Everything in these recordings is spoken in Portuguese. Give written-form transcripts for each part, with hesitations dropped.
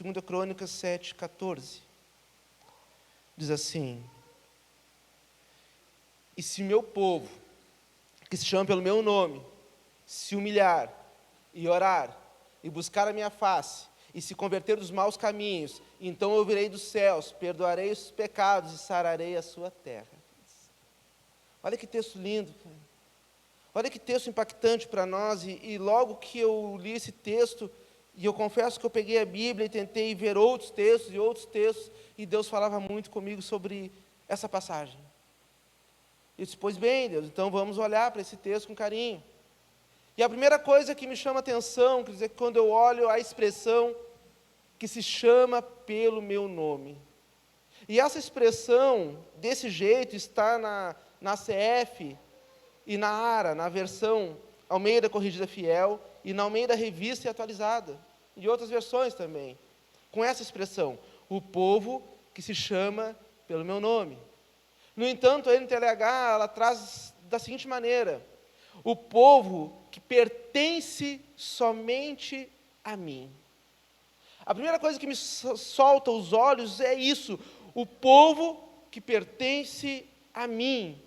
2 Crônicas 7:14. Diz assim: e se meu povo, que se chama pelo meu nome, se humilhar e orar, e buscar a minha face, e se converter dos maus caminhos, então eu virei dos céus, perdoarei os pecados e sararei a sua terra. Olha que texto lindo, cara. Olha que texto impactante para nós, e logo que eu li esse texto, e eu confesso que eu peguei a Bíblia e tentei ver outros textos, e Deus falava muito comigo sobre essa passagem. Eu disse, pois bem, Deus, então vamos olhar para esse texto com carinho. E a primeira coisa que me chama a atenção, quer dizer, quando eu olho a expressão que se chama pelo meu nome. E essa expressão, desse jeito, está na CF e na ARA, na versão Almeida Corrigida Fiel, e na Almeida Revista e Atualizada, e outras versões também, com essa expressão, o povo que se chama pelo meu nome. No entanto, a NTLH, ela traz da seguinte maneira: o povo que pertence somente a mim. A primeira coisa que me solta os olhos é isso, o povo que pertence a mim.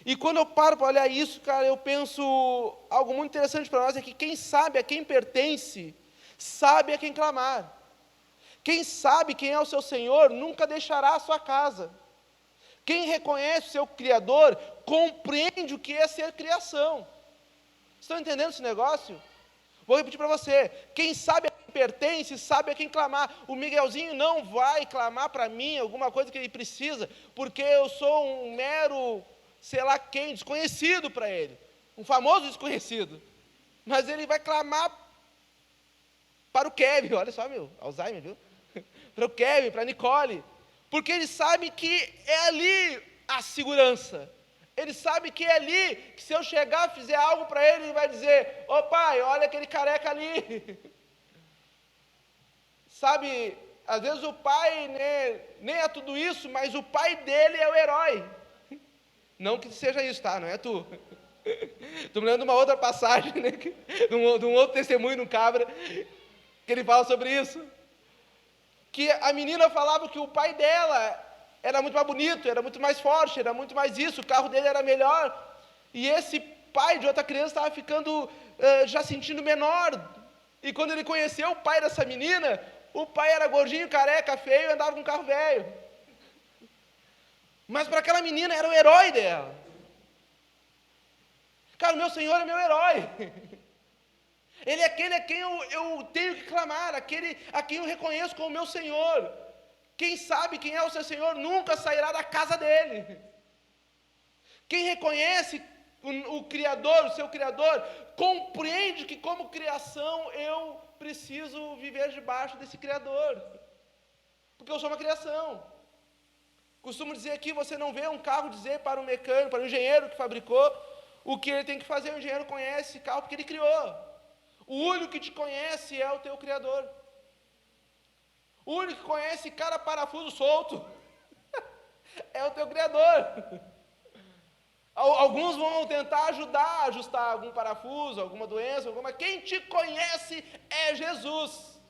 E quando eu paro para olhar isso, cara, eu penso algo muito interessante para nós, é que quem sabe a quem pertence, sabe a quem clamar. Quem sabe quem é o seu Senhor, nunca deixará a sua casa. Quem reconhece o seu Criador, compreende o que é ser criação. Estão entendendo esse negócio? Vou repetir para você, quem sabe a quem pertence, sabe a quem clamar. O Miguelzinho não vai clamar para mim alguma coisa que ele precisa, porque eu sou um mero, sei lá quem, desconhecido para ele, um famoso desconhecido, mas ele vai clamar para o Kevin, olha só, Alzheimer, viu? Para o Kevin, para a Nicole, porque ele sabe que é ali a segurança. Ele sabe que é ali, que se eu chegar, fizer algo para ele, ele vai dizer, ô pai, olha aquele careca ali. Sabe, às vezes o pai, né, nem é tudo isso, mas o pai dele é o herói. Não que seja isso, tá? Não é tu. Estou me lembrando de uma outra passagem, né, de um outro testemunho no Cabra, que ele fala sobre isso. Que a menina falava que o pai dela era muito mais bonito, era muito mais forte, era muito mais isso, o carro dele era melhor, e esse pai de outra criança estava ficando já sentindo menor, e quando ele conheceu o pai dessa menina, o pai era gordinho, careca, feio, e andava com um carro velho, mas para aquela menina era o herói dela. Cara, o meu Senhor é meu herói, Ele é aquele a quem eu tenho que clamar, aquele a quem eu reconheço como meu Senhor. Quem sabe quem é o seu Senhor nunca sairá da casa dele. Quem reconhece o Criador, o seu Criador, compreende que como criação eu preciso viver debaixo desse Criador. Porque eu sou uma criação. Costumo dizer aqui, você não vê um carro dizer para o mecânico, para o engenheiro que fabricou, o que ele tem que fazer. O engenheiro conhece esse carro porque ele criou. O único que te conhece é o teu Criador. O único que conhece cada parafuso solto é o teu Criador. Alguns vão tentar ajudar a ajustar algum parafuso, alguma doença, mas quem te conhece é Jesus.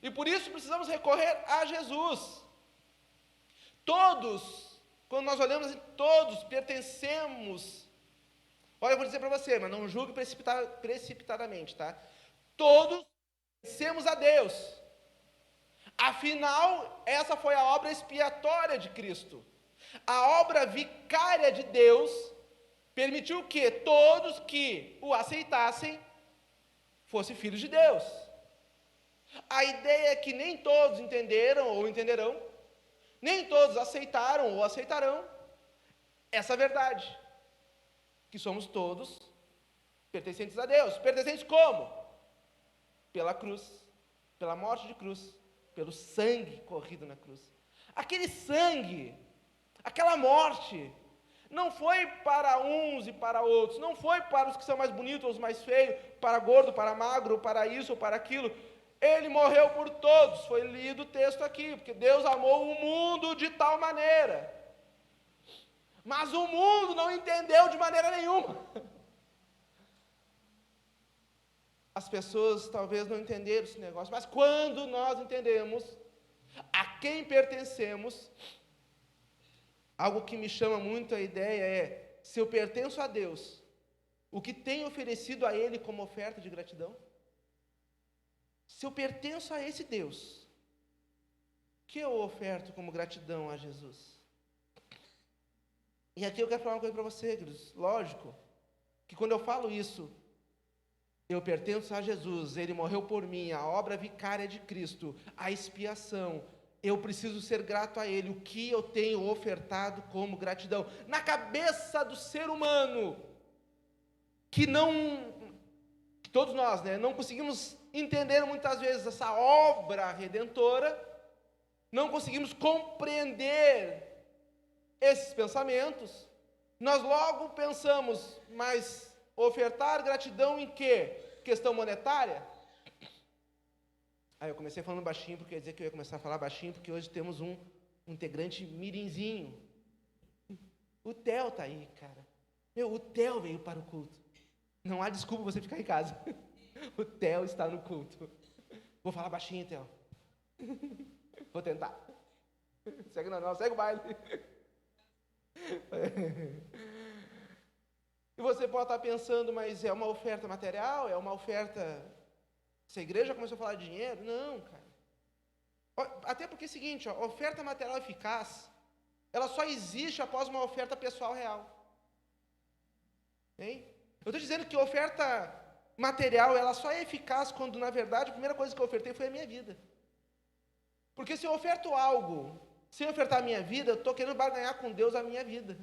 E por isso precisamos recorrer a Jesus. Todos, quando nós olhamos assim, todos pertencemos. Olha, eu vou dizer para você, mas não julgue precipitadamente, tá? Todos pertencemos a Deus. Afinal, essa foi a obra expiatória de Cristo. A obra vicária de Deus permitiu que todos que o aceitassem fossem filhos de Deus. A ideia é que nem todos entenderam ou entenderão, nem todos aceitaram ou aceitarão essa verdade, que somos todos pertencentes a Deus. Pertencentes como? Pela cruz, pela morte de cruz, pelo sangue corrido na cruz. Aquele sangue, aquela morte, não foi para uns e para outros, não foi para os que são mais bonitos ou os mais feios, para gordo, para magro, para isso ou para aquilo. Ele morreu por todos, foi lido o texto aqui, porque Deus amou o mundo de tal maneira. Mas o mundo não entendeu de maneira nenhuma. as pessoas talvez não entenderam esse negócio, mas quando nós entendemos a quem pertencemos, algo que me chama muito a ideia é, se eu pertenço a Deus, o que tenho oferecido a Ele como oferta de gratidão? Se eu pertenço a esse Deus, o que eu oferto como gratidão a Jesus? E aqui eu quero falar uma coisa para você, queridos. Lógico, que quando eu falo isso, eu pertenço a Jesus, Ele morreu por mim, a obra vicária de Cristo, a expiação, eu preciso ser grato a Ele, o que eu tenho ofertado como gratidão? Na cabeça do ser humano, que todos nós, não conseguimos entender muitas vezes essa obra redentora, não conseguimos compreender esses pensamentos, nós logo pensamos, mas ofertar gratidão em quê? Questão monetária? Aí eu comecei falando baixinho, porque eu ia dizer que eu ia começar a falar baixinho, porque hoje temos um integrante mirinzinho. O Theo está aí, cara. O Theo veio para o culto. Não há desculpa você ficar em casa. O Theo está no culto. Vou falar baixinho, Theo. Vou tentar. Segue não, segue o baile. E você pode estar pensando, mas é uma oferta material? É uma oferta... Se a igreja começou a falar de dinheiro? Não, cara. Até porque é o seguinte, oferta material eficaz, ela só existe após uma oferta pessoal real. Hein? Eu estou dizendo que a oferta material, ela só é eficaz quando, na verdade, a primeira coisa que eu ofertei foi a minha vida. Porque se eu oferto algo, sem ofertar a minha vida, eu estou querendo barganhar com Deus a minha vida.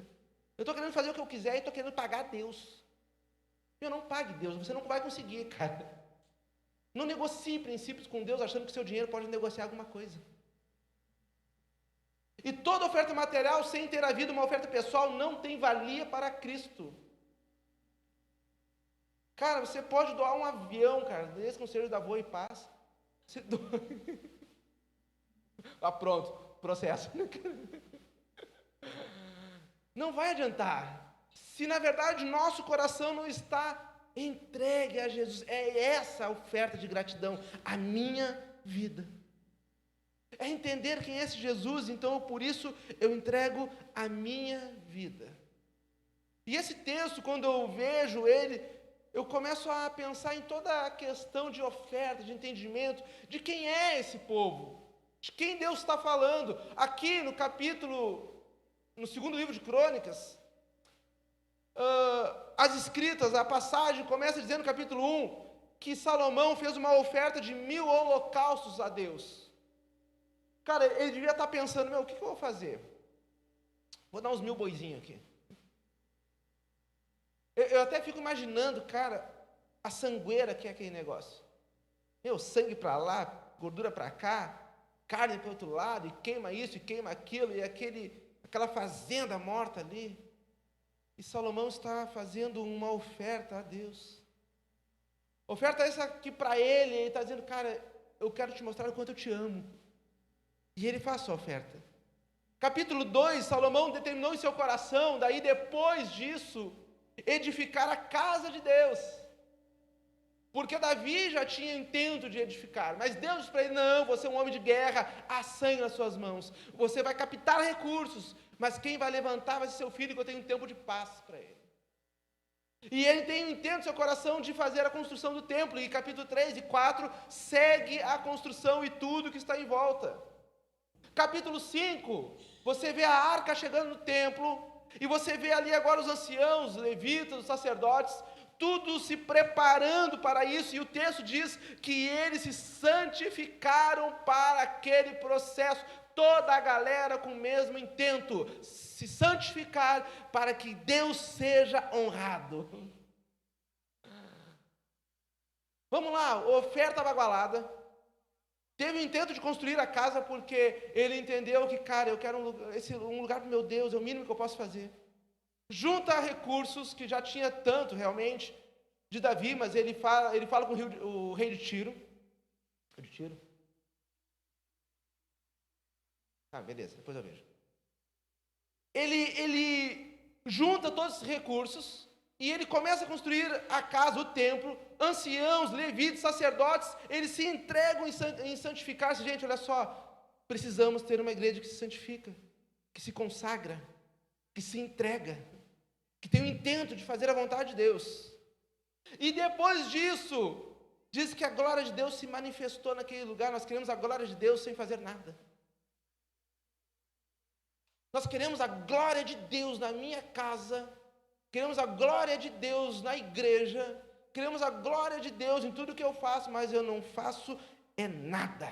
Eu estou querendo fazer o que eu quiser e estou querendo pagar Deus. Eu não pague Deus, você não vai conseguir, cara. Não negocie princípios com Deus achando que seu dinheiro pode negociar alguma coisa. E toda oferta material, sem ter havido uma oferta pessoal, não tem valia para Cristo. Cara, você pode doar um avião, cara, desse conselho da Voa e Paz. Você doa... pronto, processo. Não vai adiantar. Se na verdade nosso coração não está entregue a Jesus, é essa a oferta de gratidão, a minha vida. É entender quem é esse Jesus, então por isso eu entrego a minha vida. E esse texto, quando eu vejo ele, eu começo a pensar em toda a questão de oferta, de entendimento, de quem é esse povo, de quem Deus está falando. Aqui no segundo livro de Crônicas, as escritas, a passagem começa dizendo no capítulo 1, que Salomão fez uma oferta de 1000 holocaustos a Deus. Cara, ele devia estar pensando, o que eu vou fazer? Vou dar uns 1000 boizinhos aqui. Eu até fico imaginando, cara, a sangueira que é aquele negócio. Sangue para lá, gordura para cá, carne para o outro lado, e queima isso, e queima aquilo, e aquela fazenda morta ali. E Salomão está fazendo uma oferta a Deus. Oferta essa que para ele está dizendo, cara, eu quero te mostrar o quanto eu te amo. E ele faz sua oferta. Capítulo 2, Salomão determinou em seu coração, daí depois disso, edificar a casa de Deus. Porque Davi já tinha intento de edificar, mas Deus disse para ele, não, você é um homem de guerra, há sangue nas suas mãos, você vai captar recursos, mas quem vai levantar vai ser seu filho, que eu tenho um tempo de paz para ele. E ele tem um intento no seu coração de fazer a construção do templo, e capítulo 3 e 4 segue a construção e tudo que está em volta. Capítulo 5, você vê a arca chegando no templo, e você vê ali agora os anciãos, os levitas, os sacerdotes, tudo se preparando para isso, e o texto diz que eles se santificaram para aquele processo, toda a galera com o mesmo intento, se santificar para que Deus seja honrado. Vamos lá, oferta bagualada. Teve o intento de construir a casa porque ele entendeu que, cara, eu quero um lugar para o meu Deus, é o mínimo que eu posso fazer. Junta recursos, que já tinha tanto realmente, de Davi, mas ele fala com o rei de Tiro. Beleza, depois eu vejo. Ele junta todos esses recursos, E ele começa a construir a casa, o templo, anciãos, levitas, sacerdotes, eles se entregam em santificar-se. Gente, olha só, precisamos ter uma igreja que se santifica, que se consagra, que se entrega, que tem o intento de fazer a vontade de Deus. E depois disso, diz que a glória de Deus se manifestou naquele lugar. Nós queremos a glória de Deus sem fazer nada. Nós queremos a glória de Deus na minha casa, queremos a glória de Deus na igreja, queremos a glória de Deus em tudo que eu faço, mas eu não faço nada.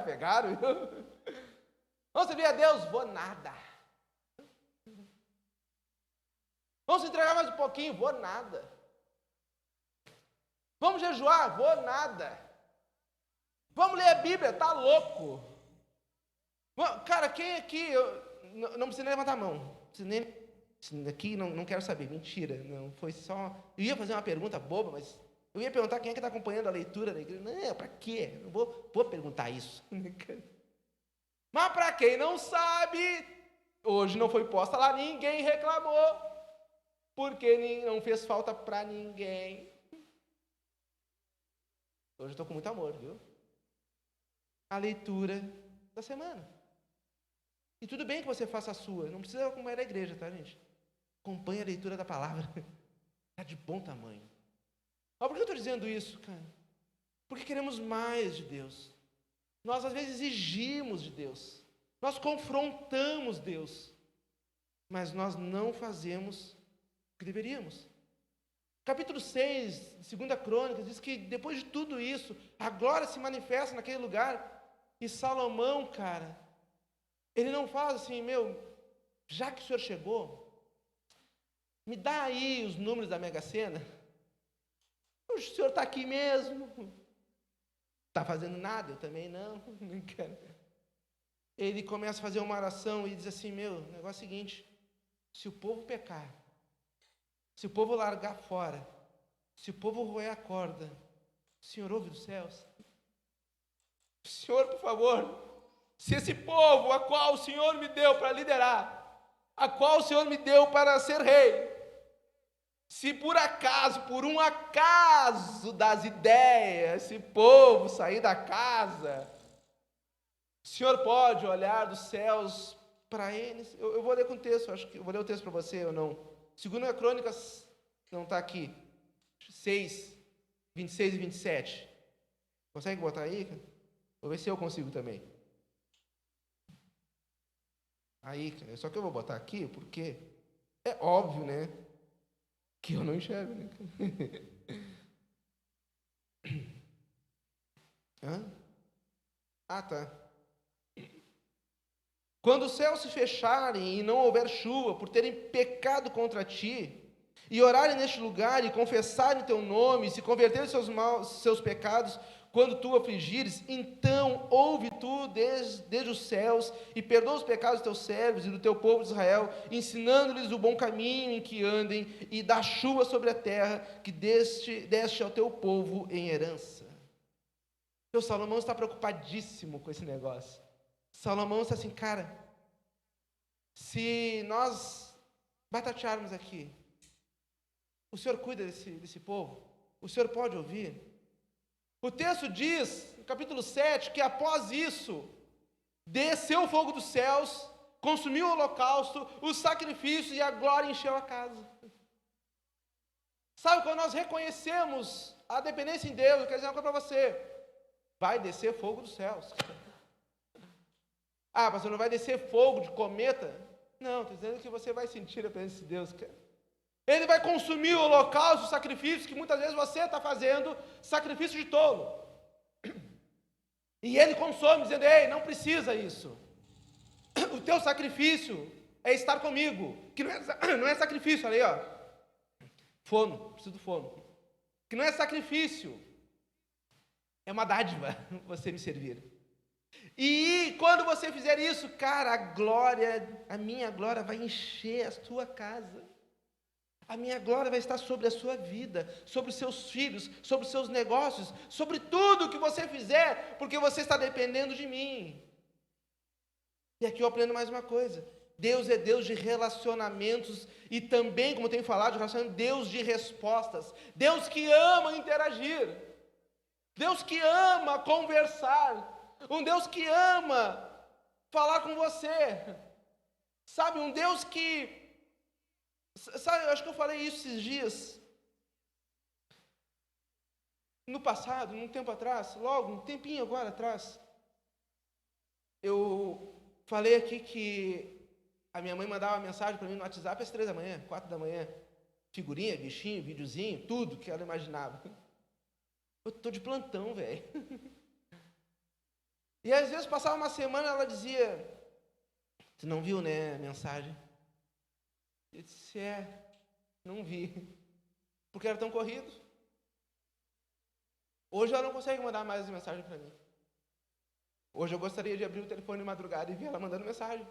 Pegaram? Vamos servir a Deus? Vou nada. Vamos se entregar mais um pouquinho? Vou nada. Vamos jejuar? Vou nada. Vamos ler a Bíblia? Tá louco. Cara, quem aqui, não precisa nem levantar a mão, aqui não quero saber, mentira, não foi só, eu ia fazer uma pergunta boba, mas eu ia perguntar quem é que está acompanhando a leitura da igreja, não, para quê, não vou perguntar isso, mas para quem não sabe, hoje não foi posta lá, ninguém reclamou, porque não fez falta para ninguém, hoje eu estou com muito amor, viu, a leitura da semana. E tudo bem que você faça a sua, não precisa acompanhar a igreja, tá, gente? Acompanhe a leitura da palavra, está de bom tamanho. Mas por que eu estou dizendo isso, cara? Porque queremos mais de Deus. Nós, às vezes, exigimos de Deus. Nós confrontamos Deus. Mas nós não fazemos o que deveríamos. Capítulo 6, de 2 Crônicas, diz que depois de tudo isso, a glória se manifesta naquele lugar. E Salomão, cara, ele não fala assim, já que o senhor chegou, me dá aí os números da Mega Sena. O senhor está aqui mesmo. Está fazendo nada? Eu também não. Ele começa a fazer uma oração e diz assim, o negócio é o seguinte, se o povo pecar, se o povo largar fora, se o povo roer a corda, o senhor ouve dos céus? O senhor, por favor, se esse povo a qual o Senhor me deu para liderar, a qual o Senhor me deu para ser rei, se por acaso, por um acaso das ideias, esse povo sair da casa, o Senhor pode olhar dos céus para eles. Eu vou ler com o texto, acho que eu vou ler o texto para você ou não. 2 Crônicas, não está aqui, 6, 26 e 27. Consegue botar aí? Vou ver se eu consigo também. Aí, só que eu vou botar aqui, porque é óbvio, né? Que eu não enxergo, né? Tá. Quando os céus se fecharem e não houver chuva, por terem pecado contra ti, e orarem neste lugar, e confessarem teu nome, e se converterem seus pecados, quando tu afligires, então ouve tu desde os céus, e perdoa os pecados dos teus servos e do teu povo de Israel, ensinando-lhes o bom caminho em que andem, e dá chuva sobre a terra, que deste ao teu povo em herança. Então Salomão está preocupadíssimo com esse negócio. Salomão está assim, cara, se nós batatearmos aqui, o Senhor cuida desse povo? O Senhor pode ouvir? O texto diz, no capítulo 7, que após isso, desceu o fogo dos céus, consumiu o holocausto, os sacrifícios e a glória encheu a casa. Sabe, quando nós reconhecemos a dependência em Deus, eu quero dizer uma coisa para você, vai descer fogo dos céus. Pastor, não vai descer fogo de cometa? Não, estou dizendo que você vai sentir a presença de Deus, cara. Ele vai consumir o holocausto, os sacrifícios que muitas vezes você está fazendo, sacrifício de tolo. E ele consome, dizendo, ei, não precisa isso. O teu sacrifício é estar comigo, que não é sacrifício, olha aí, ó. Fono, preciso do fono. Que não é sacrifício, é uma dádiva você me servir. E quando você fizer isso, cara, a minha glória vai encher a tua casa. A minha glória vai estar sobre a sua vida, sobre os seus filhos, sobre os seus negócios, sobre tudo que você fizer, porque você está dependendo de mim. E aqui eu aprendo mais uma coisa. Deus é Deus de relacionamentos e também, como eu tenho falado, de relacionamento, Deus de respostas. Deus que ama interagir. Deus que ama conversar. Um Deus que ama falar com você. Sabe, um Deus que... Sabe, eu acho que eu falei isso esses dias. No passado, um tempo atrás, logo, um tempinho agora atrás, eu falei aqui que a minha mãe mandava uma mensagem para mim no WhatsApp às 3 da manhã, 4 da manhã. Figurinha, bichinho, videozinho, tudo que ela imaginava. Eu estou de plantão, velho. E às vezes passava uma semana, ela dizia: "Você não viu, né, a mensagem?" Eu disse: não vi. Porque era tão corrido. Hoje ela não consegue mandar mais mensagem para mim. Hoje eu gostaria de abrir o telefone de madrugada e ver ela mandando mensagem.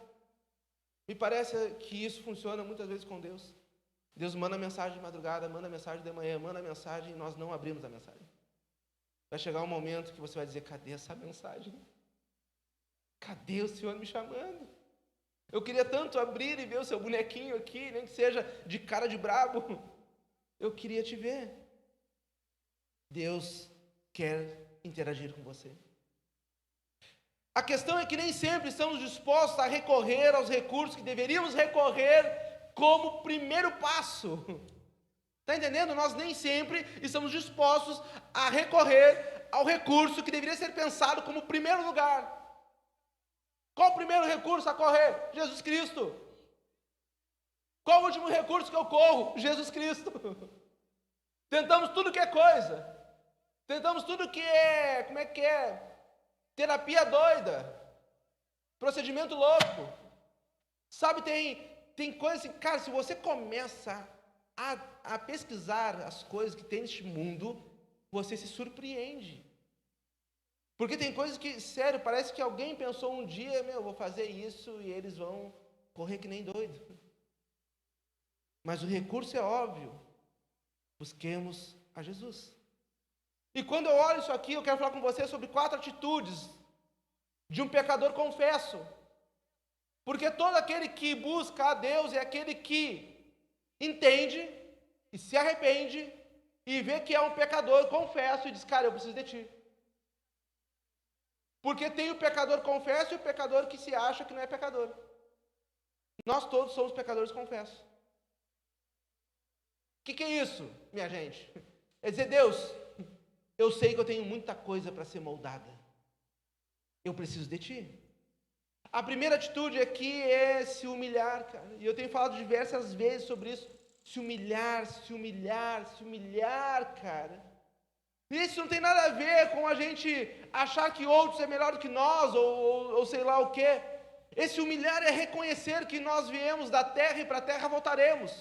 Me parece que isso funciona muitas vezes com Deus. Deus manda mensagem de madrugada, manda mensagem de manhã, manda mensagem e nós não abrimos a mensagem. Vai chegar um momento que você vai dizer: cadê essa mensagem? Cadê o Senhor me chamando? Eu queria tanto abrir e ver o seu bonequinho aqui, nem que seja de cara de brabo. Eu queria te ver. Deus quer interagir com você. A questão é que nem sempre estamos dispostos a recorrer aos recursos que deveríamos recorrer como primeiro passo. Está entendendo? Nós nem sempre estamos dispostos a recorrer ao recurso que deveria ser pensado como primeiro lugar. Qual o primeiro recurso a correr? Jesus Cristo. Qual o último recurso que eu corro? Jesus Cristo. Tentamos tudo que é coisa. Tentamos tudo que é, como é que é? Terapia doida. Procedimento louco. Sabe, tem coisas que, cara, se você começa a pesquisar as coisas que tem neste mundo, você se surpreende. Porque tem coisas que, sério, parece que alguém pensou um dia: eu vou fazer isso, e eles vão correr que nem doido. Mas o recurso é óbvio. Busquemos a Jesus. E quando eu olho isso aqui, eu quero falar com você sobre 4 atitudes de um pecador confesso. Porque todo aquele que busca a Deus é aquele que entende e se arrepende e vê que é um pecador confesso e diz: cara, eu preciso de ti. Porque tem o pecador confesso e o pecador que se acha que não é pecador. Nós todos somos pecadores confessos. O que é isso, minha gente? É dizer: Deus, eu sei que eu tenho muita coisa para ser moldada. Eu preciso de ti. A primeira atitude aqui é se humilhar, cara. E eu tenho falado diversas vezes sobre isso. Se humilhar, se humilhar, se humilhar, cara. Isso não tem nada a ver com a gente achar que outros é melhor do que nós, ou sei lá o quê. Esse humilhar é reconhecer que nós viemos da terra e para a terra voltaremos.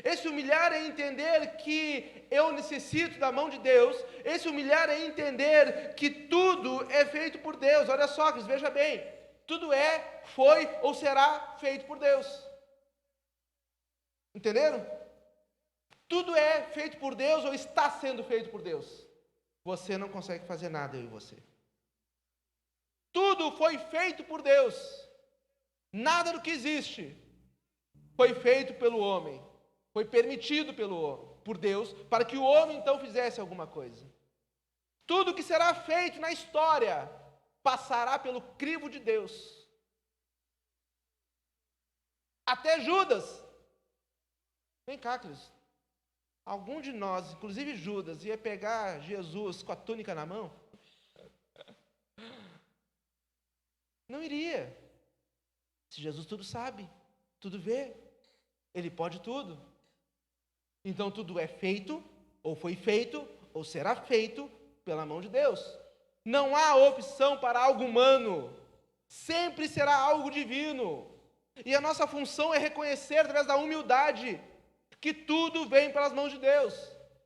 Esse humilhar é entender que eu necessito da mão de Deus. Esse humilhar é entender que tudo é feito por Deus. Olha só, veja bem. Tudo foi ou será feito por Deus. Entenderam? Tudo é feito por Deus ou está sendo feito por Deus. Você não consegue fazer nada, eu e você. Tudo foi feito por Deus. Nada do que existe foi feito pelo homem. Foi permitido por Deus para que o homem então fizesse alguma coisa. Tudo que será feito na história passará pelo crivo de Deus. Até Judas. Vem cá, Cristo. Algum de nós, inclusive Judas, ia pegar Jesus com a túnica na mão? Não iria. Se Jesus tudo sabe, tudo vê, Ele pode tudo. Então tudo é feito, ou foi feito, ou será feito pela mão de Deus. Não há opção para algo humano. Sempre será algo divino. E a nossa função é reconhecer, através da humildade, que tudo vem pelas mãos de Deus.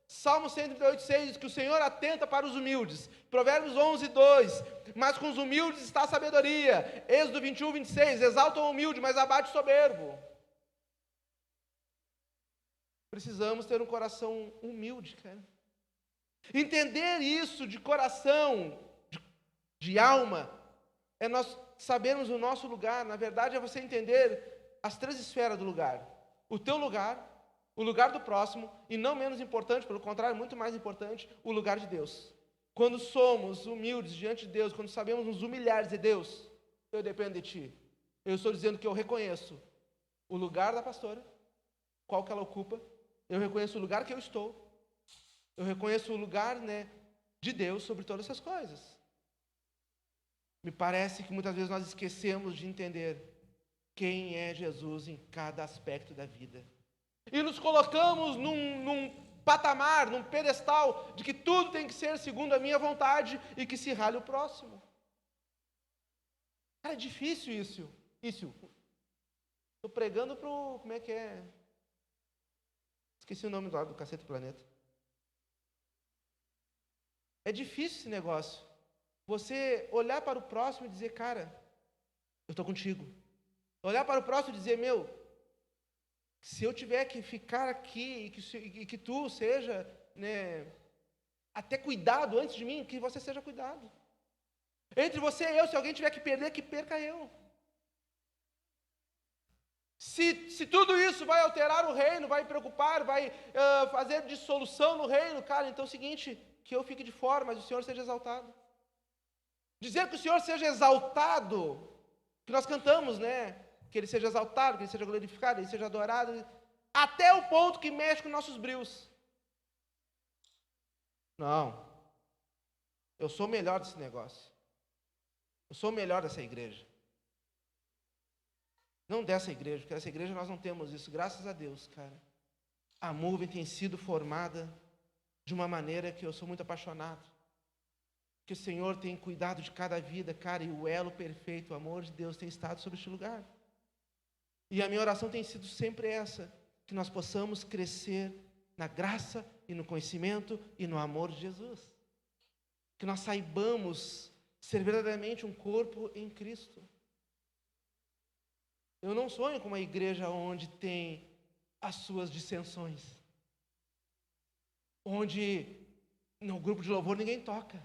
Salmo 138:6 diz que o Senhor atenta para os humildes. Provérbios 11:2, mas com os humildes está a sabedoria. Êxodo 21:26, exalta o humilde, mas abate o soberbo. Precisamos ter um coração humilde, cara. Entender isso de coração, de alma, é nós sabermos o nosso lugar. Na verdade, é você entender as 3 esferas do lugar. O teu lugar, o lugar do próximo, e não menos importante, pelo contrário, muito mais importante, o lugar de Deus. Quando somos humildes diante de Deus, quando sabemos nos humilhar e dizer, Deus, eu dependo de Ti. Eu estou dizendo que eu reconheço o lugar da pastora, qual que ela ocupa, eu reconheço o lugar que eu estou, eu reconheço o lugar, de Deus sobre todas essas coisas. Me parece que muitas vezes nós esquecemos de entender quem é Jesus em cada aspecto da vida. E nos colocamos num patamar, num pedestal, de que tudo tem que ser segundo a minha vontade e que se rale o próximo. Cara, é difícil isso. Estou pregando pro... Como é que é? Esqueci o nome do Cacete do Planeta. É difícil esse negócio. Você olhar para o próximo e dizer, cara, eu estou contigo. Olhar para o próximo e dizer, meu, se eu tiver que ficar aqui e que tu seja, até cuidado antes de mim, que você seja cuidado. Entre você e eu, se alguém tiver que perder, que perca eu. Se tudo isso vai alterar o reino, vai preocupar, vai fazer dissolução no reino, cara, então é o seguinte, que eu fique de fora, mas o Senhor seja exaltado. Dizer que o Senhor seja exaltado, que nós cantamos, que Ele seja exaltado, que Ele seja glorificado, que Ele seja adorado, até o ponto que mexe com nossos brios. Não, eu sou o melhor desse negócio, eu sou o melhor dessa igreja. Não dessa igreja, porque essa igreja nós não temos isso, graças a Deus, cara. A Movem tem sido formada de uma maneira que eu sou muito apaixonado. Que o Senhor tem cuidado de cada vida, cara, e o elo perfeito, o amor de Deus tem estado sobre este lugar. E a minha oração tem sido sempre essa, que nós possamos crescer na graça e no conhecimento e no amor de Jesus. Que nós saibamos ser verdadeiramente um corpo em Cristo. Eu não sonho com uma igreja onde tem as suas dissensões, onde no grupo de louvor ninguém toca.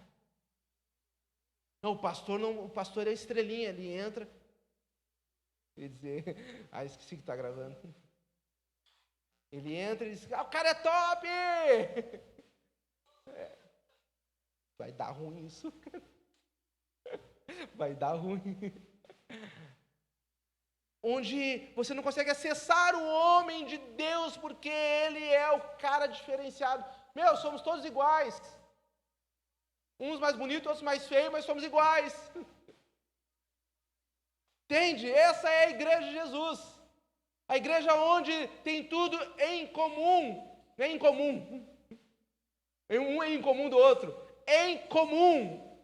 Não, o pastor é estrelinha, ele entra. Quer dizer, esqueci que está gravando. Ele entra e diz, o cara é top! Vai dar ruim isso. Vai dar ruim. Onde você não consegue acessar o homem de Deus, porque ele é o cara diferenciado. Meu, somos todos iguais. Uns mais bonitos, outros mais feios, mas somos iguais. Entende? Essa é a igreja de Jesus. A igreja onde tem tudo em comum. Não é em comum. Um é em comum do outro. Em comum.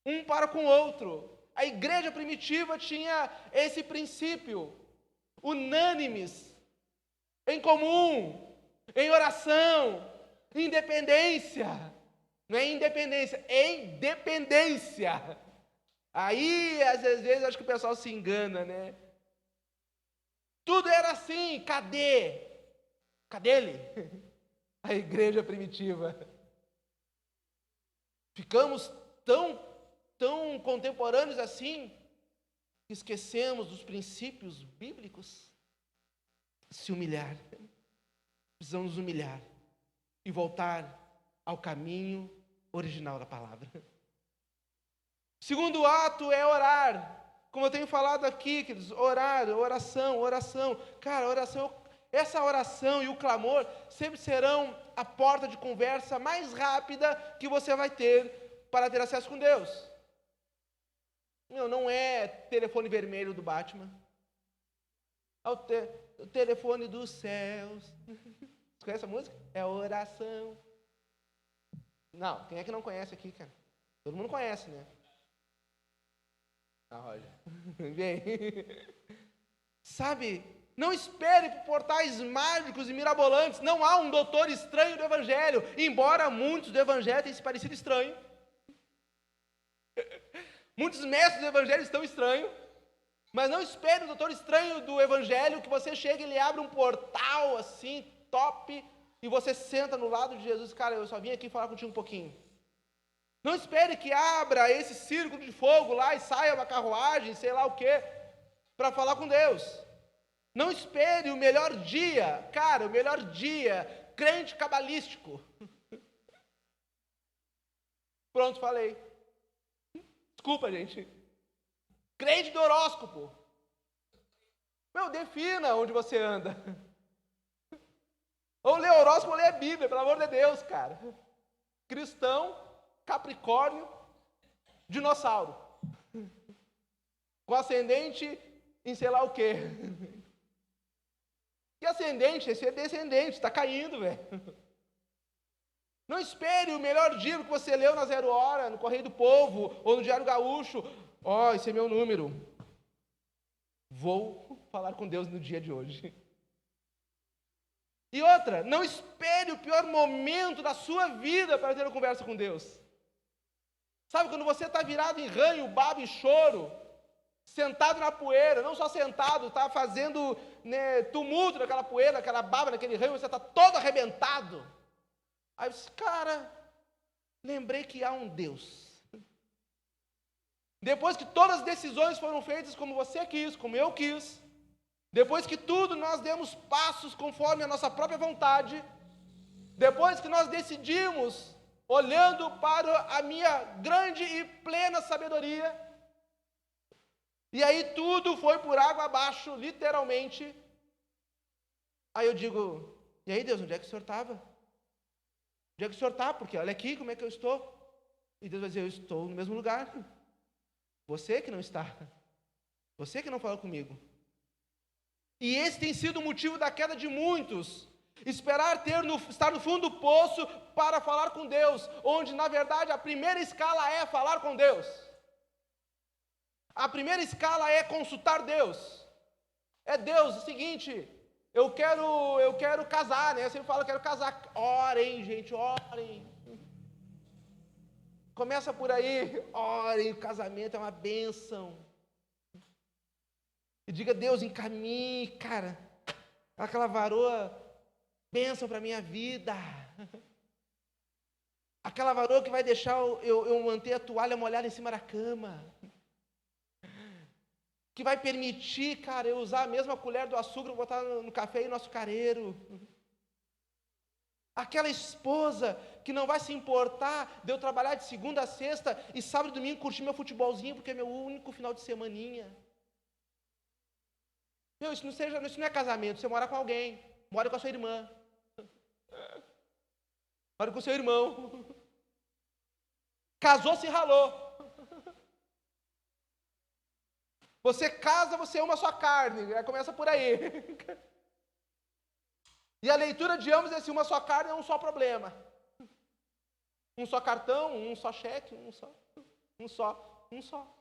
Um para com o outro. A igreja primitiva tinha esse princípio. Unânimes. Em comum. Em oração. Independência. Não é independência, é independência. Aí, às vezes, acho que o pessoal se engana, Tudo era assim, cadê? Cadê ele? A igreja primitiva. Ficamos tão contemporâneos assim, que esquecemos dos princípios bíblicos. Se humilhar. Precisamos nos humilhar e voltar ao caminho original da palavra. Segundo ato é orar. Como eu tenho falado aqui, queridos, orar, oração. Cara, essa oração e o clamor sempre serão a porta de conversa mais rápida que você vai ter para ter acesso com Deus. Não é telefone vermelho do Batman. É o telefone dos céus. Você conhece a música? É oração. Não, quem é que não conhece aqui, cara? Todo mundo conhece, Roger. Vem. Sabe, não espere por portais mágicos e mirabolantes. Não há um doutor estranho do Evangelho, embora muitos do Evangelho tenham se parecido estranho. Muitos mestres do Evangelho estão estranhos. Mas não espere um doutor estranho do Evangelho que você chega e ele abre um portal assim, top, e você senta no lado de Jesus. Cara, eu só vim aqui falar contigo um pouquinho. Não espere que abra esse círculo de fogo lá e saia uma carruagem, sei lá o quê, para falar com Deus. Não espere o melhor dia, cara, o melhor dia, crente cabalístico. Pronto, falei. Desculpa, gente. Crente do horóscopo. Meu, defina onde você anda. Ou lê horóscopo ou lê a Bíblia, pelo amor de Deus, cara. Cristão, Capricórnio, dinossauro. Com ascendente em sei lá o quê. Que ascendente? Esse é descendente, está caindo, velho. Não espere o melhor dia que você leu na 0 Hora, no Correio do Povo, ou no Diário Gaúcho. Ó, esse é meu número. Vou falar com Deus no dia de hoje. E outra, não espere o pior momento da sua vida para ter uma conversa com Deus. Sabe, quando você está virado em ranho, baba e choro, sentado na poeira, não só sentado, está fazendo tumulto naquela poeira, naquela baba, naquele ranho, você está todo arrebentado. Aí você, cara, lembrei que há um Deus. Depois que todas as decisões foram feitas como você quis, como eu quis, depois que tudo nós demos passos conforme a nossa própria vontade, depois que nós decidimos, olhando para a minha grande e plena sabedoria, e aí tudo foi por água abaixo, literalmente, aí eu digo, e aí Deus, onde é que o Senhor estava? Onde é que o Senhor está? Porque olha aqui como é que eu estou. E Deus vai dizer, eu estou no mesmo lugar. Você que não está. Você que não falou comigo. E esse tem sido o motivo da queda de muitos. Esperar estar no fundo do poço para falar com Deus, onde na verdade a primeira escala é falar com Deus. A primeira escala é consultar Deus. É Deus, é o seguinte, eu quero casar, né? Eu sempre falo, eu quero casar. Orem, gente, orem. Começa por aí, orem, o casamento é uma bênção. E diga, Deus, encaminhe, cara, aquela varoa, bênção para a minha vida. Aquela varoa que vai deixar eu manter a toalha molhada em cima da cama. Que vai permitir, cara, eu usar a mesma colher do açúcar, botar no café e no açucareiro. Aquela esposa que não vai se importar de eu trabalhar de segunda a sexta e sábado e domingo curtir meu futebolzinho, porque é meu único final de semaninha. Meu, isso não é casamento, você mora com alguém, mora com a sua irmã. Mora com o seu irmão. Casou, se ralou. Você casa, você ama a sua carne. Começa por aí. E a leitura de ambos é assim, uma só carne é um só problema. Um só cartão, um só cheque, um só.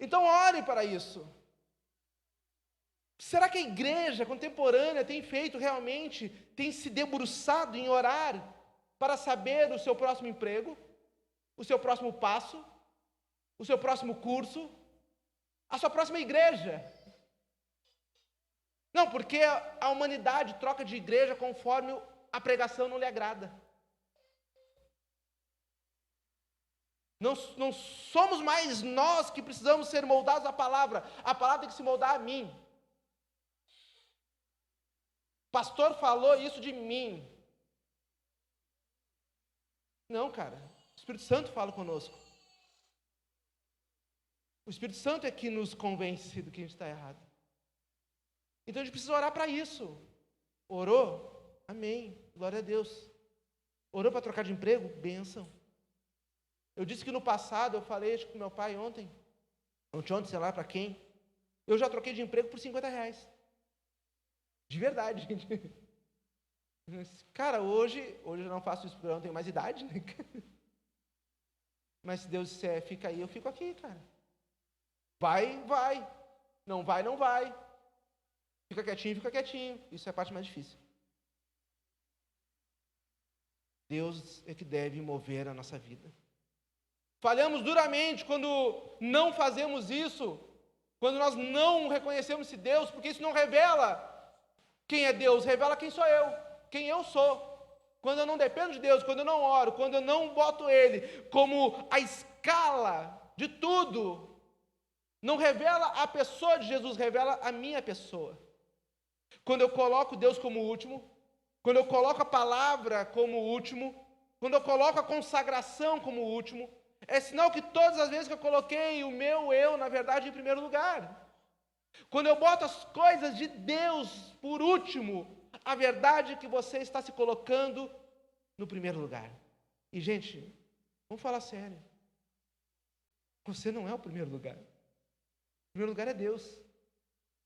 Então ore para isso. Será que a igreja contemporânea tem feito realmente, tem se debruçado em orar para saber o seu próximo emprego, o seu próximo passo, o seu próximo curso, a sua próxima igreja? Não, porque a humanidade troca de igreja conforme a pregação não lhe agrada. Não somos mais nós que precisamos ser moldados à palavra. A palavra tem que se moldar a mim. O pastor falou isso de mim. Não, cara. O Espírito Santo fala conosco. O Espírito Santo é que nos convence do que a gente está errado. Então a gente precisa orar para isso. Orou? Amém. Glória a Deus. Orou para trocar de emprego? Bênção. Eu disse que no passado, eu falei acho que com meu pai ontem, sei lá para quem, eu já troquei de emprego por R$50. De verdade, gente. Cara, hoje eu não faço isso porque eu não tenho mais idade, né? Mas se Deus disser, fica aí, eu fico aqui, cara. Vai. Não vai. Fica quietinho. Isso é a parte mais difícil. Deus é que deve mover a nossa vida. Falhamos duramente quando não fazemos isso, quando nós não reconhecemos esse Deus, porque isso não revela quem é Deus, revela quem sou eu, quem eu sou. quando eu não dependo de Deus, quando eu não oro, quando eu não boto Ele como a escala de tudo, não revela a pessoa de Jesus, revela a minha pessoa. Quando eu coloco Deus como último, quando eu coloco a palavra como último, quando eu coloco a consagração como último, é sinal que todas as vezes que eu coloquei o meu eu, na verdade, em primeiro lugar. Quando eu boto as coisas de Deus por último, a verdade é que você está se colocando no primeiro lugar. E, gente, vamos falar sério. Você não é o primeiro lugar. O primeiro lugar é Deus.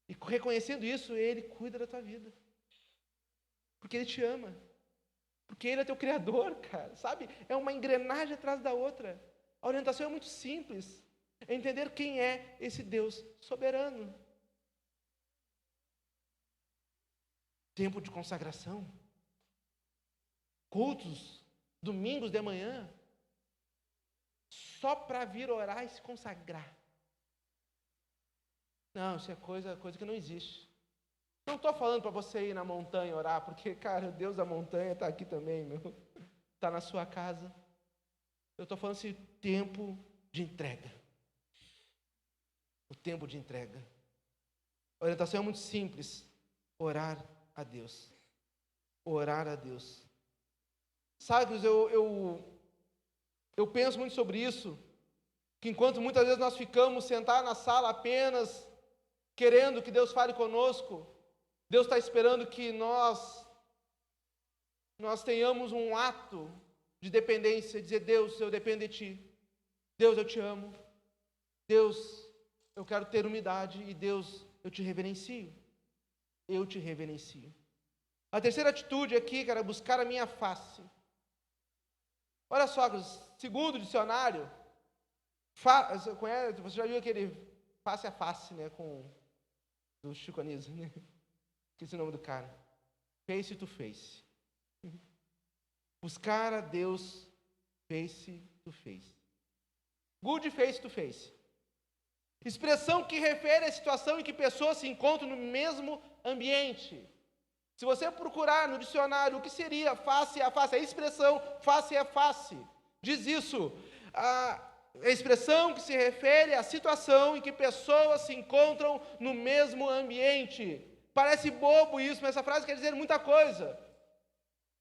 E reconhecendo isso, Ele cuida da tua vida. Porque Ele te ama. Porque Ele é teu Criador, cara. Sabe? É uma engrenagem atrás da outra. A orientação é muito simples. É entender quem é esse Deus soberano. Tempo de consagração. Cultos. Domingos de manhã. Só para vir orar e se consagrar. Não, isso é coisa que não existe. Não estou falando para você ir na montanha orar, porque, cara, Deus da montanha está aqui também, meu. Está na sua casa. Eu estou falando esse tempo de entrega. O tempo de entrega. A orientação é muito simples. Orar a Deus. Orar a Deus. Sabe, eu penso muito sobre isso, que enquanto muitas vezes nós ficamos sentados na sala apenas querendo que Deus fale conosco, Deus está esperando que nós tenhamos um ato de dependência, dizer: Deus, eu dependo de Ti. Deus, eu te amo. Deus, eu quero ter umidade. E Deus, eu te reverencio. Eu te reverencio. A terceira atitude aqui, cara, é buscar a minha face. Olha só, segundo o dicionário, você já viu aquele face a face, né, do Chico Anísio, né? Esqueci o nome do cara. Face to face. Buscar a Deus face to face. Good face to face. Expressão que refere à situação em que pessoas se encontram no mesmo ambiente. Se você procurar no dicionário o que seria face a face, a expressão face a face, diz isso. A expressão que se refere à situação em que pessoas se encontram no mesmo ambiente. Parece bobo isso, mas essa frase quer dizer muita coisa.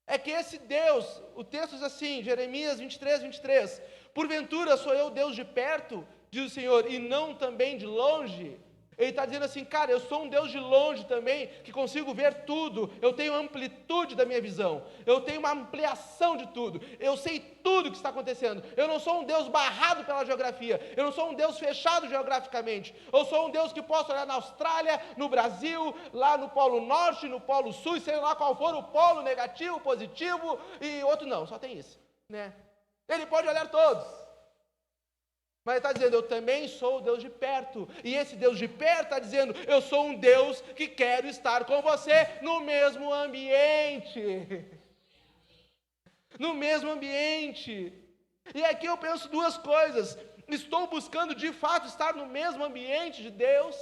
É que esse Deus, o texto diz assim, Jeremias 23. Porventura sou eu Deus de perto, diz o Senhor, e não também de longe? Ele está dizendo assim, cara, eu sou um Deus de longe também, que consigo ver tudo, eu tenho amplitude da minha visão, eu tenho uma ampliação de tudo, eu sei tudo o que está acontecendo, eu não sou um Deus barrado pela geografia, eu não sou um Deus fechado geograficamente, eu sou um Deus que posso olhar na Austrália, no Brasil, lá no Polo Norte, no Polo Sul, e sei lá qual for o polo negativo, positivo, e outro não, só tem isso, né? Ele pode olhar todos. Mas ele está dizendo, eu também sou o Deus de perto. E esse Deus de perto está dizendo, eu sou um Deus que quero estar com você no mesmo ambiente. No mesmo ambiente. E aqui eu penso duas coisas. Estou buscando de fato estar no mesmo ambiente de Deus?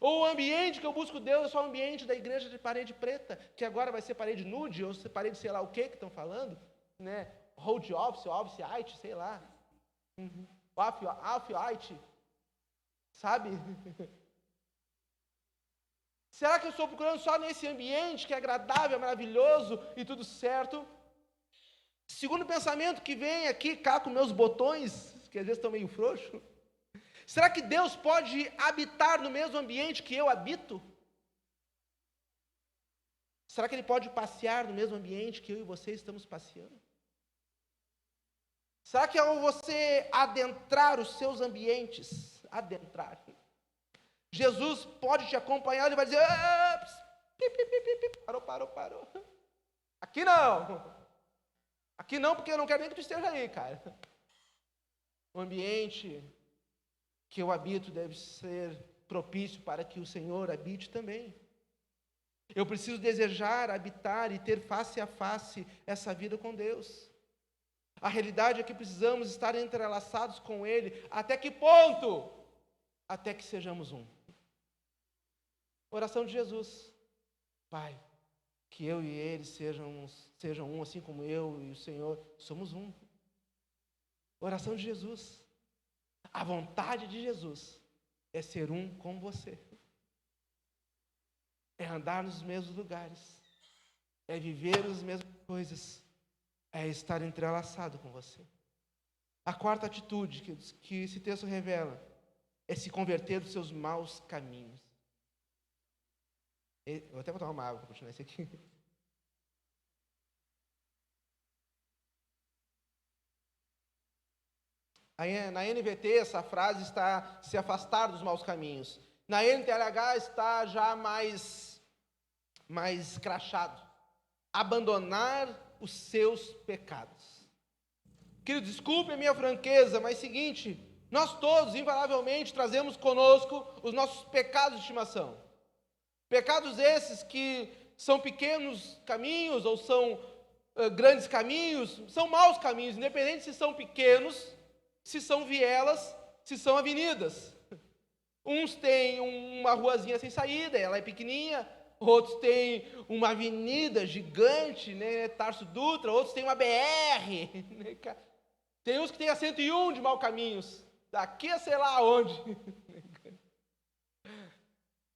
Ou o ambiente que eu busco Deus é só o ambiente da igreja de parede preta, que agora vai ser parede nude, ou parede sei lá o que estão falando, né? Hold office, office height, sei lá. Off-white, sabe? Será que eu estou procurando só nesse ambiente que é agradável, maravilhoso e tudo certo? Segundo pensamento que vem aqui, cá com meus botões, que às vezes estão meio frouxos. Será que Deus pode habitar no mesmo ambiente que eu habito? Será que Ele pode passear no mesmo ambiente que eu e você estamos passeando? Será que ao você adentrar os seus ambientes, Jesus pode te acompanhar e vai dizer, parou. Aqui não, porque eu não quero nem que tu esteja aí, cara. O ambiente que eu habito deve ser propício para que o Senhor habite também. Eu preciso desejar, habitar e ter face a face essa vida com Deus. A realidade é que precisamos estar entrelaçados com Ele. Até que ponto? Até que sejamos um. Oração de Jesus. Pai, que eu e ele sejam um, assim como eu e o Senhor somos um. Oração de Jesus. A vontade de Jesus é ser um com você. É andar nos mesmos lugares. É viver as mesmas coisas. É estar entrelaçado com você. A quarta atitude que esse texto revela é se converter dos seus maus caminhos. Vou até botar uma água para continuar isso aqui. Na NVT, essa frase está se afastar dos maus caminhos. Na NTLH está já mais crachado. Abandonar os seus pecados. Querido, desculpe a minha franqueza, mas seguinte, nós todos, invariavelmente, trazemos conosco os nossos pecados de estimação. Pecados esses que são pequenos caminhos ou são grandes caminhos, são maus caminhos, independente se são pequenos, se são vielas, se são avenidas. Uns têm uma ruazinha sem saída, ela é pequenininha. Outros têm uma avenida gigante, né, Tarso Dutra. Outros têm uma BR. Né, tem uns que têm a 101 de mau caminhos. Daqui a sei lá onde.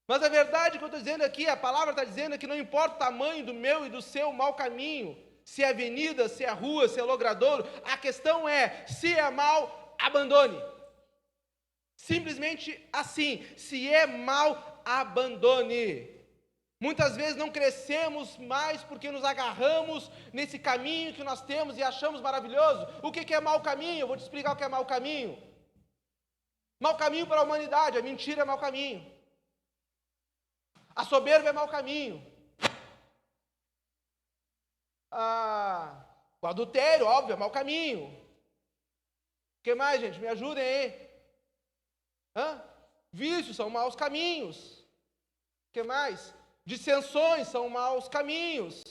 Mas a verdade que eu estou dizendo aqui, a palavra está dizendo que não importa o tamanho do meu e do seu mau caminho, se é avenida, se é rua, se é logradouro, a questão é, se é mal, abandone. Simplesmente assim, se é mal, abandone. Muitas vezes não crescemos mais porque nos agarramos nesse caminho que nós temos e achamos maravilhoso. O que é mau caminho? Eu vou te explicar o que é mau caminho. Mau caminho para a humanidade, a mentira é mau caminho. A soberba é mau caminho. O adultério, óbvio, é mau caminho. O que mais, gente? Me ajudem aí. Vícios são maus caminhos. O que mais? Dissensões são maus caminhos.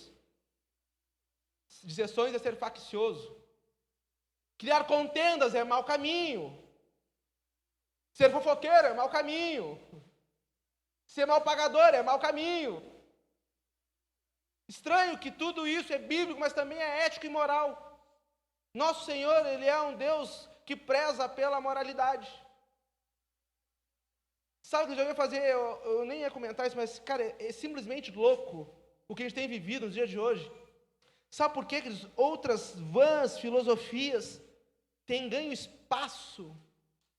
Dissensões é ser faccioso. Criar contendas é mau caminho. Ser fofoqueiro é mau caminho. Ser mal pagador é mau caminho. Estranho que tudo isso é bíblico, mas também é ético e moral. Nosso Senhor, Ele é um Deus que preza pela moralidade. Sabe o que eu já ia fazer? Eu nem ia comentar isso, mas, cara, é simplesmente louco o que a gente tem vivido nos dias de hoje. Sabe por quê? Que outras vãs filosofias têm ganho espaço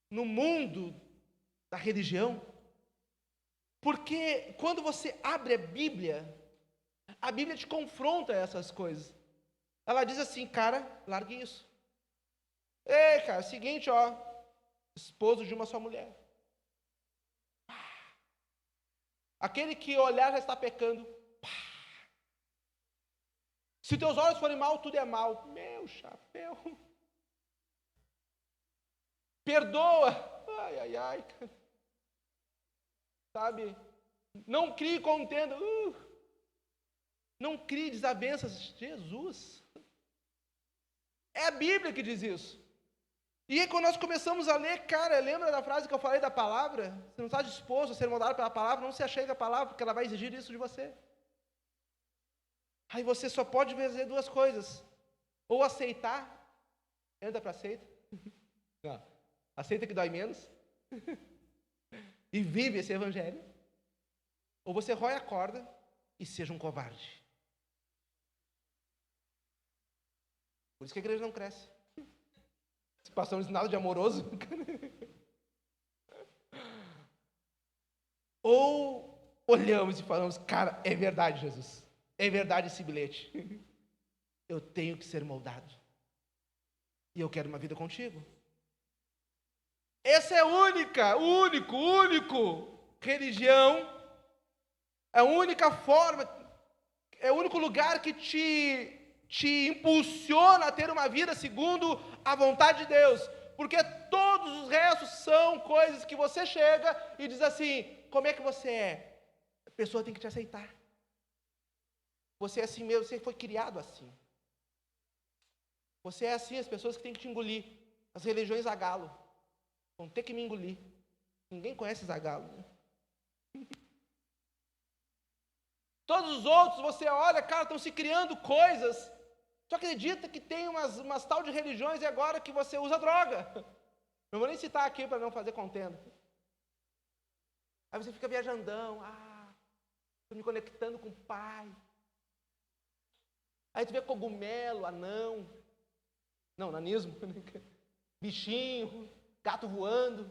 no mundo da religião? Porque quando você abre a Bíblia te confronta a essas coisas. Ela diz assim, cara, largue isso. Ei, cara, seguinte, ó, esposo de uma só mulher. Aquele que olhar já está pecando. Se teus olhos forem mal, tudo é mal. Meu chapéu. Perdoa. Ai, ai, ai. Sabe? Não crie contenda. Não crie desavenças. Jesus. É a Bíblia que diz isso. E aí, quando nós começamos a ler, cara, lembra da frase que eu falei da palavra? Você não está disposto a ser moldado pela palavra, não se achegue a palavra, porque ela vai exigir isso de você. Aí você só pode fazer duas coisas. Ou aceitar, entra para aceita. Não, aceita que dói menos. E vive esse evangelho. Ou você rói a corda e seja um covarde. Por isso que a igreja não cresce. Se passamos nada de amoroso. Ou olhamos e falamos, cara, é verdade, Jesus. É verdade esse bilhete. Eu tenho que ser moldado. E eu quero uma vida contigo. Essa é a único religião. É a única forma, é o único lugar que te impulsiona a ter uma vida segundo a vontade de Deus. Porque todos os restos são coisas que você chega e diz assim, como é que você é? A pessoa tem que te aceitar. Você é assim mesmo, você foi criado assim. Você é assim, as pessoas que têm que te engolir. As religiões a galo. Vão ter que me engolir. Ninguém conhece Zagalo, né? Todos os outros, você olha, cara, estão se criando coisas. Tu acredita que tem umas tal de religiões e agora que você usa droga? Não vou nem citar aqui para não fazer contenda. Aí você fica viajandão, estou me conectando com o Pai. Aí tu vê cogumelo, anão, não, nanismo, bichinho, gato voando.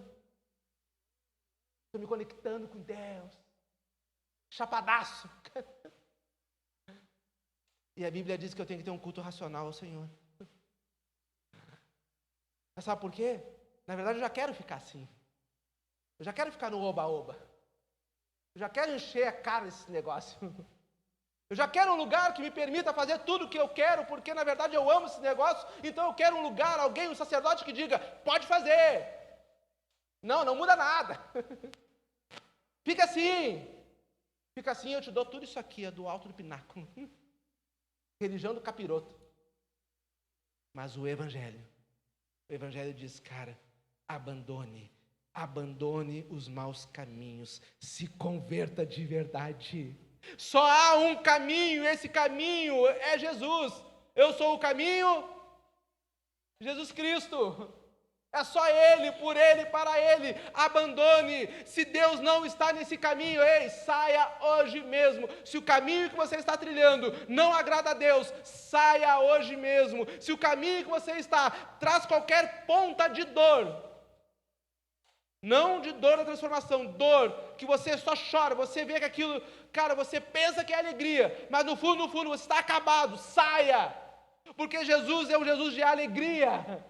Estou me conectando com Deus. Chapadaço. E a Bíblia diz que eu tenho que ter um culto racional ao Senhor. Mas sabe por quê? Na verdade eu já quero ficar assim. Eu já quero ficar no oba-oba. Eu já quero encher a cara desse negócio. Eu já quero um lugar que me permita fazer tudo o que eu quero, porque na verdade eu amo esse negócio, então eu quero um lugar, alguém, um sacerdote que diga, pode fazer. Não muda nada. Fica assim. Fica assim, eu te dou tudo isso aqui, é do alto do pináculo. Religião do capiroto. Mas o Evangelho diz, cara, abandone os maus caminhos, se converta de verdade. Só há um caminho, esse caminho é Jesus. Eu sou o caminho, Jesus Cristo. É só Ele, por Ele, para Ele. Abandone. Se Deus não está nesse caminho, saia hoje mesmo. Se o caminho que você está trilhando não agrada a Deus, saia hoje mesmo. Se o caminho que você está traz qualquer ponta de dor, não de dor da transformação, dor que você só chora, você vê que aquilo, cara, você pensa que é alegria, mas no fundo você está acabado, saia. Porque Jesus é um Jesus de alegria.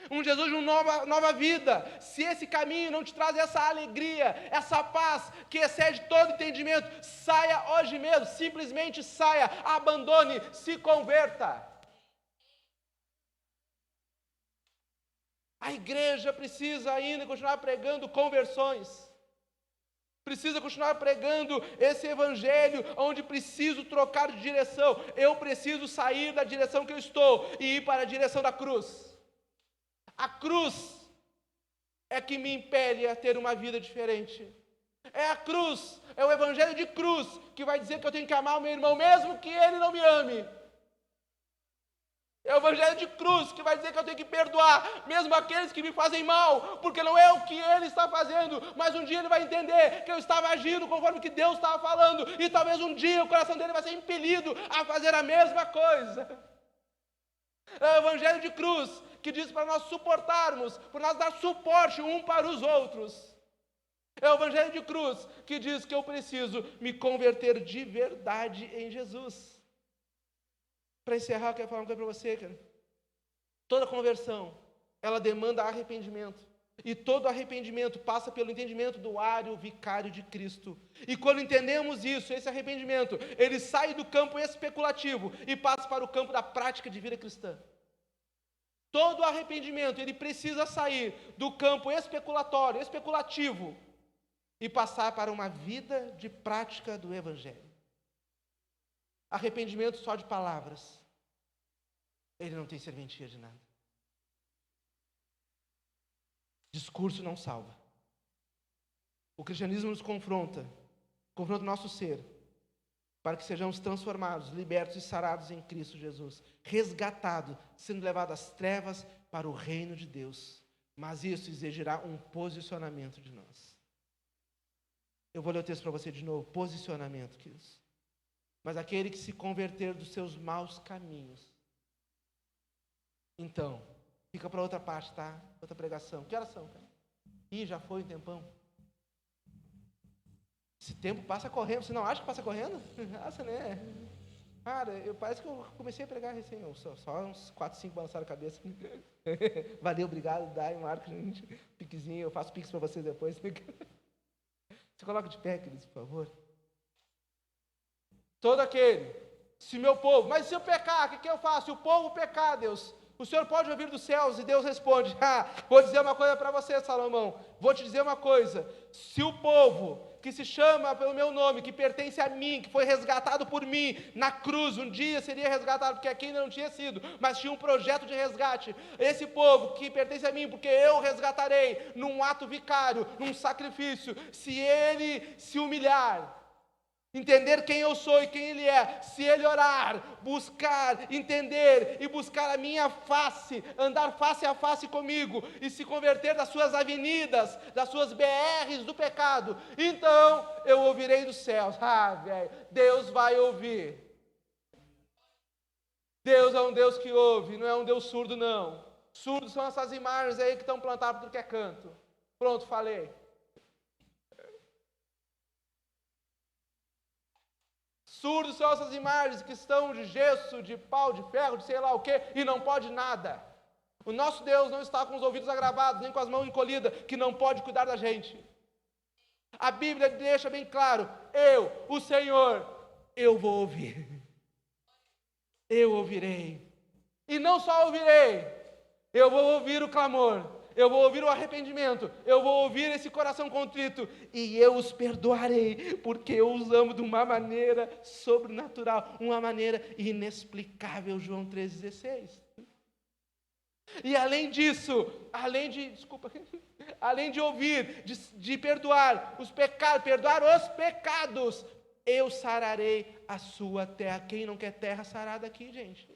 Um Jesus de uma nova vida. Se esse caminho não te traz essa alegria, essa paz que excede todo entendimento, saia hoje mesmo, simplesmente saia, abandone, se converta. A igreja precisa ainda continuar pregando conversões. Precisa continuar pregando esse evangelho, onde preciso trocar de direção. Eu preciso sair da direção que eu estou e ir para a direção da cruz. A cruz é que me impele a ter uma vida diferente. É a cruz, é o evangelho de cruz que vai dizer que eu tenho que amar o meu irmão mesmo que ele não me ame. É o evangelho de cruz que vai dizer que eu tenho que perdoar mesmo aqueles que me fazem mal, porque não é o que ele está fazendo, mas um dia ele vai entender que eu estava agindo conforme o que Deus estava falando, e talvez um dia o coração dele vai ser impelido a fazer a mesma coisa. É o evangelho de cruz que diz para nós suportarmos, para nós dar suporte um para os outros. É o evangelho de cruz que diz que eu preciso me converter de verdade em Jesus. Para encerrar, eu quero falar uma coisa para você, cara. Toda conversão, ela demanda arrependimento. E todo arrependimento passa pelo entendimento do ário vicário de Cristo. E quando entendemos isso, esse arrependimento, ele sai do campo especulativo e passa para o campo da prática de vida cristã. Todo arrependimento, ele precisa sair do campo especulatório, especulativo, e passar para uma vida de prática do Evangelho. Arrependimento só de palavras, ele não tem serventia de nada. Discurso não salva. O cristianismo nos confronta o nosso ser, para que sejamos transformados, libertos e sarados em Cristo Jesus, resgatados, sendo levados das trevas para o reino de Deus. Mas isso exigirá um posicionamento de nós. Eu vou ler o texto para você de novo, posicionamento, queridos. Mas aquele que se converter dos seus maus caminhos, então, fica para outra parte, tá? Outra pregação. Que horas são, cara? Ih, já foi um tempão. Esse tempo passa correndo. Você não acha que passa correndo? Nossa, né? Cara, parece que eu comecei a pregar recém. Só uns 4, 5 balançaram a cabeça. Valeu, obrigado, Dai, Marcos, gente. Piquezinho, eu faço pix para vocês depois. Você coloca de pé, queridos, por favor. Todo aquele, se meu povo, mas se eu pecar, o que eu faço? Se o povo pecar, Deus, o Senhor pode ouvir dos céus? E Deus responde, vou dizer uma coisa para você, Salomão, vou te dizer uma coisa, se o povo que se chama pelo meu nome, que pertence a mim, que foi resgatado por mim, na cruz, um dia seria resgatado, porque aqui ainda não tinha sido, mas tinha um projeto de resgate, esse povo que pertence a mim, porque eu resgatarei, num ato vicário, num sacrifício, se ele se humilhar, Entender quem eu sou e quem Ele é. Se ele orar, buscar, entender e buscar a minha face, andar face a face comigo e se converter das suas avenidas, das suas BRs do pecado, então eu ouvirei dos céus. Ah, velho, Deus vai ouvir. Deus é um Deus que ouve, não é um Deus surdo, não. Surdos são essas imagens aí que estão plantadas por tudo que é canto. Pronto, falei. Surdos são essas imagens que estão de gesso, de pau, de ferro, de sei lá o quê, e não pode nada. O nosso Deus não está com os ouvidos agravados, nem com as mãos encolhidas, que não pode cuidar da gente. A Bíblia deixa bem claro, o Senhor, eu vou ouvir. Eu ouvirei. E não só ouvirei, eu vou ouvir o clamor, eu vou ouvir o arrependimento, eu vou ouvir esse coração contrito, e eu os perdoarei, porque eu os amo de uma maneira sobrenatural, uma maneira inexplicável, João 3,16. E além disso, além de ouvir, de perdoar os pecados, eu sararei a sua terra. Quem não quer terra sarada aqui, gente?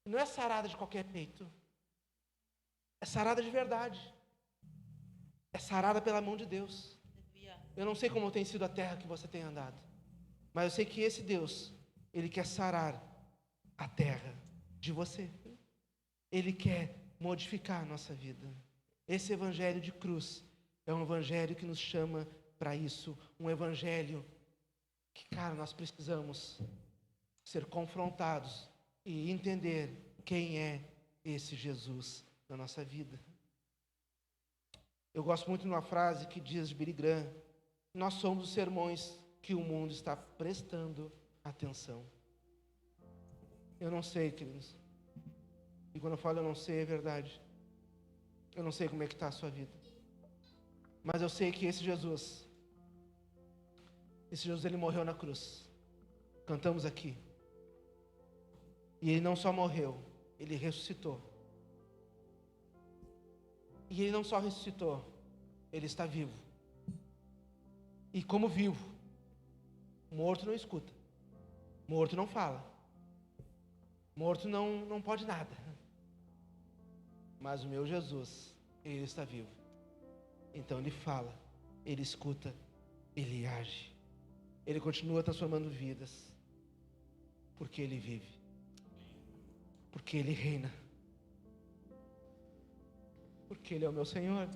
Não é sarada de qualquer jeito. É sarada de verdade. É sarada pela mão de Deus. Eu não sei como tem sido a terra que você tem andado, mas eu sei que esse Deus, Ele quer sarar a terra de você. Ele quer modificar a nossa vida. Esse evangelho de cruz é um evangelho que nos chama para isso. Um evangelho que, cara, nós precisamos ser confrontados e entender quem é esse Jesus na nossa vida. Eu gosto muito de uma frase que diz de Billy Graham: nós somos os sermões que o mundo está prestando atenção. Eu não sei, queridos. E quando eu falo eu não sei, é verdade. Eu não sei como é que está a sua vida. Mas eu sei que esse Jesus, Ele morreu na cruz. Cantamos aqui. E Ele não só morreu, Ele ressuscitou. E Ele não só ressuscitou, Ele está vivo. E como vivo, morto não escuta, morto não fala, morto não pode nada. Mas o meu Jesus, Ele está vivo. Então Ele fala, Ele escuta, Ele age. Ele continua transformando vidas. Porque Ele vive. Porque Ele reina. Porque Ele é o meu Senhor.